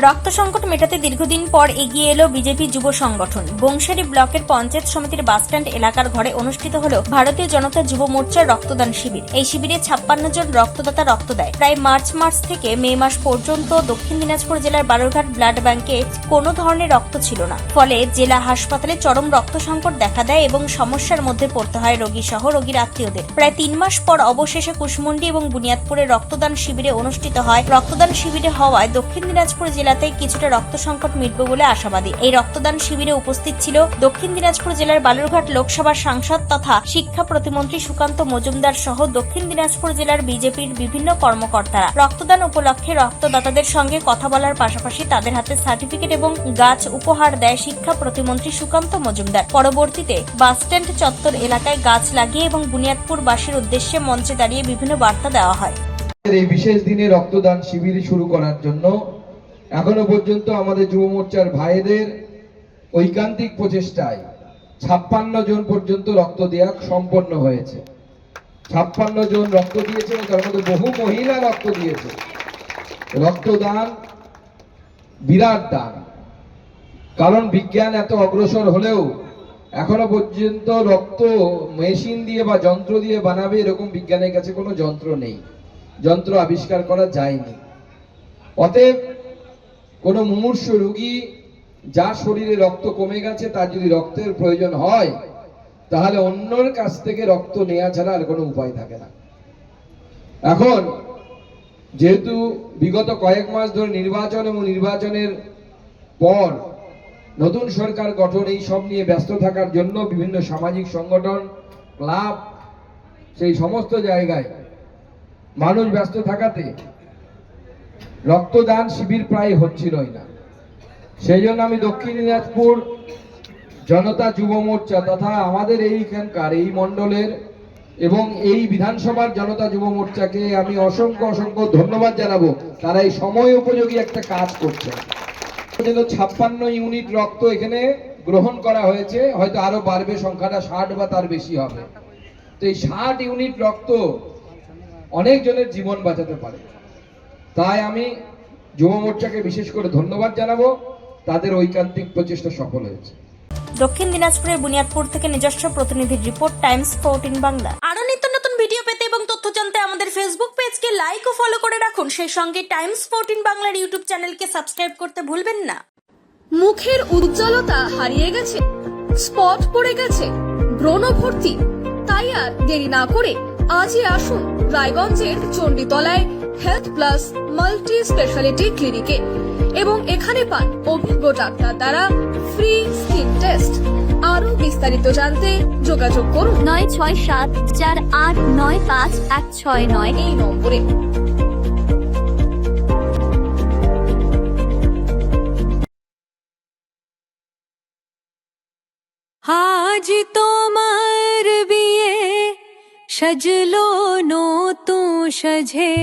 রক্ত সংকট মেটাতে দীর্ঘদিন পর এগিয়ে এলো বিজেপি যুব সংগঠন। বংশারী ব্লকের পঞ্চায়েত সমিতির বাসস্ট্যান্ড এলাকার ঘরে অনুষ্ঠিত হলো ভারতীয় জনতা যুব মোর্চার রক্তদান শিবির। এই শিবিরে 56 জন রক্তদাতা রক্ত দেয়। প্রায় মার্চ মাস থেকে মে মাস পর্যন্ত দক্ষিণ দিনাজপুর জেলার বালুরঘাট ব্লাড ব্যাংকে কোনো ধরনের রক্ত ছিল না। ফলে জেলা হাসপাতালে চরম রক্ত সংকট দেখা দেয় এবং সমস্যার মধ্যে পড়তে হয় রোগী সহ রোগীর আত্মীয়দের। প্রায় 3 মাস পর অবশেষে কুশমুন্ডি এবং বুনিয়াদপুরে রক্তদান শিবিরে অনুষ্ঠিত হয়। রক্তদান শিবিরে হওয়ায় দক্ষিণ দিনাজপুর জেলাতে কিছুটা রক্ত সংকট মিটবে বলে আশাবাদী। এই রক্তদান শিবিরে উপস্থিত ছিল দক্ষিণ দিনাজপুর জেলার বালুরঘাট লোকসভার সাংসদ তথা শিক্ষা প্রতিমন্ত্রী সুকান্ত মজুমদার সহ দক্ষিণ দিনাজপুর জেলার বিজেপির বিভিন্ন কর্মকর্তারা। রক্তদান উপলক্ষে রক্তদাতাদের সঙ্গে কথা বলার পাশাপাশি তাদের হাতে সার্টিফিকেট এবং গাছ উপহার দেয় শিক্ষা প্রতিমন্ত্রী সুকান্ত মজুমদার। পরবর্তীতে বাসস্ট্যান্ড চত্বর এলাকায় গাছ লাগিয়ে এবং বুনিয়াদপুরবাসীর উদ্দেশ্যে মঞ্চে দাঁড়িয়ে বিভিন্ন বার্তা দেওয়া হয়। এই বিশেষ দিনে রক্তদান শিবির শুরু করার জন্য এখনো পর্যন্ত আমাদের যুব মোর্চার ভাইদের ঐকান্তিক প্রচেষ্টায় 56 জন পর্যন্ত রক্ত দেওয়া সম্পন্ন হয়েছে। 56 জন রক্ত দিয়েছে, তার মধ্যে বহু মহিলা রক্ত দিয়েছে। রক্তদান বিরাট দান, কারণ বিজ্ঞান এত অগ্রসর হলেও এখনো পর্যন্ত রক্ত মেশিন দিয়ে বা যন্ত্র দিয়ে বানাবে এরকম বিজ্ঞানের কাছে কোনো যন্ত্র নেই, যন্ত্র আবিষ্কার করা যায়নি। অতএব কোনো মুমূর্ষু রোগী যার শরীরে রক্ত কমে গেছে, তার যদি রক্তের প্রয়োজন হয় তাহলে অন্যর কাছ থেকে রক্ত নেওয়া ছাড়া আর কোনো উপায় থাকে না। এখন যেহেতু বিগত কয়েক মাস ধরে নির্বাচন এবং নির্বাচনের পর নতুন সরকার গঠন, এই সব নিয়ে ব্যস্ত থাকার জন্য বিভিন্ন সামাজিক সংগঠন, ক্লাব, সেই সমস্ত জায়গায় মানুষ ব্যস্ত থাকাতে রক্তদান শিবির প্রায় হচ্ছিলই না। সেই জন্য আমি দক্ষিণ দিনাজপুর জনতা যুব মোর্চা তথা আমাদের এইখানকার এই মণ্ডলের এবং এই বিধানসভার জনতা যুব মোর্চাকে আমি অসংখ্য অসংখ্য ধন্যবাদ জানাবো। তারা এই সময় উপযোগী একটা কাজ করছে। 56 ইউনিট রক্ত এখানে গ্রহণ করা হয়েছে, হয়তো আরো বাড়বে, সংখ্যাটা 60 বা তার বেশি হবে। তো এই 60 ইউনিট রক্ত অনেক জনের জীবন বাঁচাতে পারে। তাই আমি যুব মোর্চাকে বিশেষ করে ধন্যবাদ জানাবো, তাদের ঐকান্তিক প্রচেষ্টা সফল হয়েছে। দক্ষিণ দিনাজপুরের বুনিয়াদপুর থেকে নিজস্ব প্রতিনিধির রিপোর্ট, টাইমস 14 বাংলা। আরো নিত্য নতুন ভিডিও পেতে এবং তথ্য জানতে আমাদের ফেসবুক পেজকে লাইক ও ফলো করে রাখুন। সেই সঙ্গে টাইমস 14 বাংলার ইউটিউব চ্যানেলকে সাবস্ক্রাইব করতে ভুলবেন না। মুখের উজ্জ্বলতা হারিয়ে গেছে, স্পট পড়ে গেছে, ব্রণ ভর্তি, তাই আর দেরি না করে আজই আসুন রায়গঞ্জের চণ্ডীতলায় হেলথ প্লাস মাল্টি স্পেশালিটি ক্লিনিকে এবং এখানে পান অভিজ্ঞ ডাক্তার দ্বারা ফ্রি স্কিন টেস্ট। আরো বিস্তারিত জানতে যোগাযোগ করুন 9674895169 এই নম্বরে। আজ তোমার বিয়ে সাজলো নতুন সাজে।